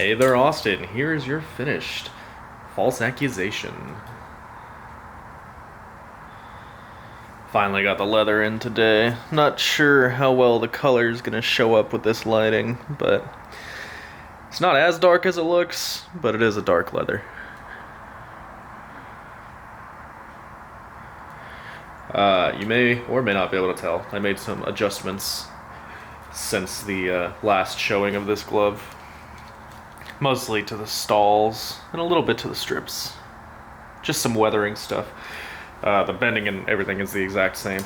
Hey there, Austin. Here's your finished false accusation. Finally got the leather in today. Not sure how well the color's gonna show up with this lighting, but it's not as dark as it looks, but it is a dark leather. You may or may not be able to tell. I made some adjustments since the last showing of this glove. Mostly to the stalls, and a little bit to the strips. Just some weathering stuff. The bending and everything is the exact same.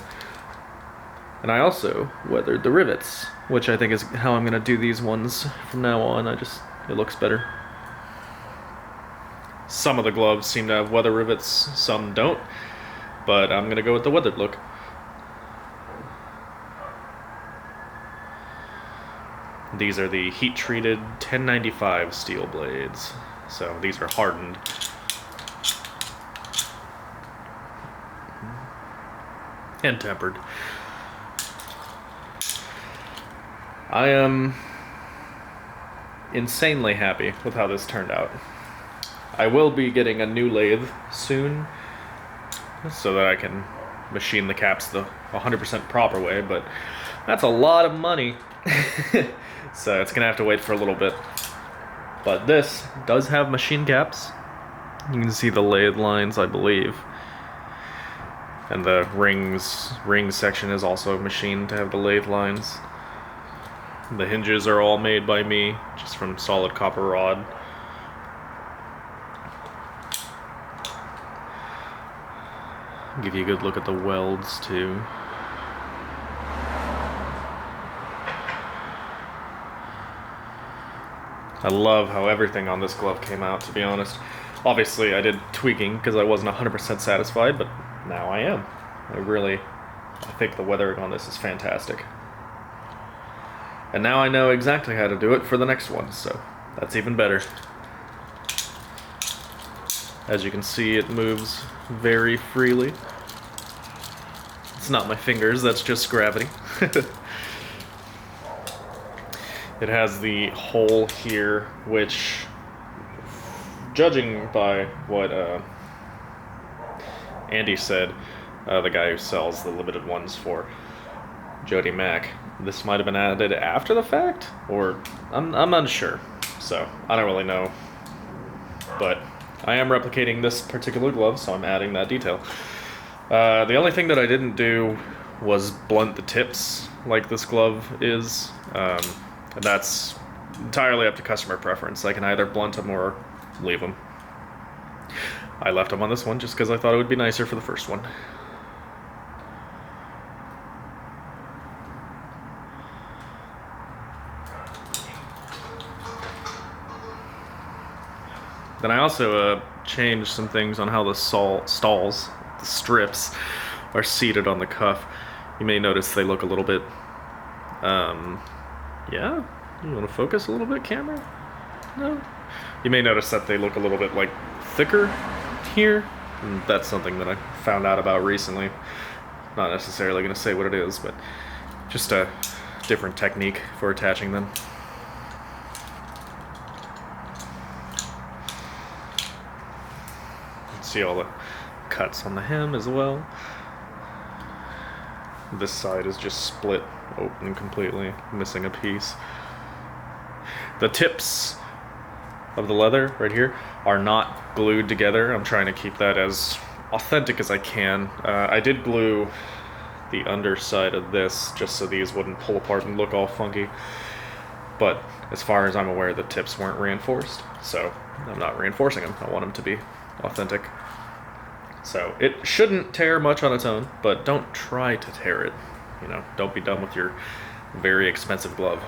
And I also weathered the rivets, which I think is how I'm gonna do these ones from now on. It looks better. Some of the gloves seem to have weather rivets, some don't, but I'm gonna go with the weathered look. These are the heat-treated 1095 steel blades. So these are hardened. And tempered. I am insanely happy with how this turned out. I will be getting a new lathe soon so that I can machine the caps the 100% proper way, but that's a lot of money. So it's gonna have to wait for a little bit. But this does have machine caps. You can see the lathe lines, I believe. And the ring section is also machined to have the lathe lines. The hinges are all made by me, just from solid copper rod. Give you a good look at the welds too. I love how everything on this glove came out, to be honest. Obviously, I did tweaking because I wasn't 100% satisfied, but now I am. I think the weathering on this is fantastic. And now I know exactly how to do it for the next one, so that's even better. As you can see, it moves very freely. It's not my fingers, that's just gravity. It has the hole here, which, judging by what Andy said, the guy who sells the limited ones for Jody Mack, this might have been added after the fact, or I'm unsure, so I don't really know. But I am replicating this particular glove, so I'm adding that detail. The only thing that I didn't do was blunt the tips like this glove is. And that's entirely up to customer preference. I can either blunt them or leave them. I left them on this one just because I thought it would be nicer for the first one. Then I also changed some things on how the stalls, the strips, are seated on the cuff. You may notice they look a little bit, yeah? You want to focus a little bit, camera? No? You may notice that they look a little bit, like, thicker here. And that's something that I found out about recently. Not necessarily going to say what it is, but just a different technique for attaching them. You can see all the cuts on the hem as well. This side is just split open completely, missing a piece. The tips of the leather right here are not glued together. I'm trying to keep that as authentic as I can. I did glue the underside of this just so these wouldn't pull apart and look all funky. But as far as I'm aware, the tips weren't reinforced, so I'm not reinforcing them. I want them to be authentic. So it shouldn't tear much on its own, but don't try to tear it. You know, don't be done with your very expensive glove.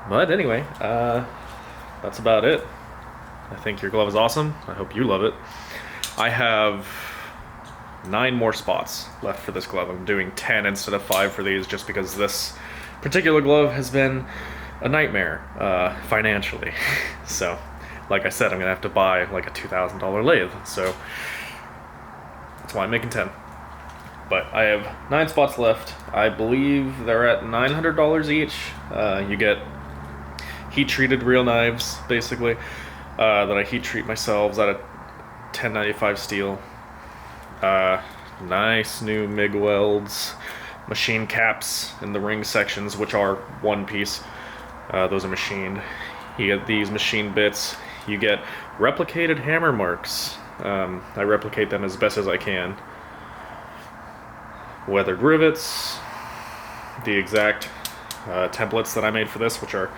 But anyway, that's about it. I think your glove is awesome. I hope you love it. I have 9 more spots left for this glove. I'm doing 10 instead of 5 for these just because this particular glove has been a nightmare financially. So, like I said, I'm gonna have to buy like a $2,000 lathe. So that's why I'm making 10. But I have 9 spots left. I believe they're at $900 each. You get heat-treated real knives, basically, that I heat-treat myself out of 1095 steel. Nice new MIG welds, machine caps in the ring sections, which are one piece. Those are machined. You get these machine bits. You get replicated hammer marks. I replicate them as best as I can. Weathered rivets. The exact templates that I made for this, which are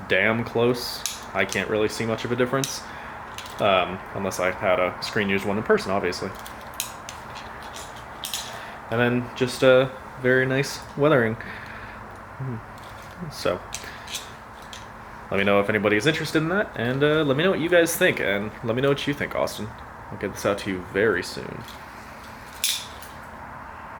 damn close. I can't really see much of a difference. Unless I had a screen used one in person, obviously. And then just a very nice weathering. So, let me know if anybody's interested in that, and let me know what you guys think, and let me know what you think, Austin. I'll get this out to you very soon.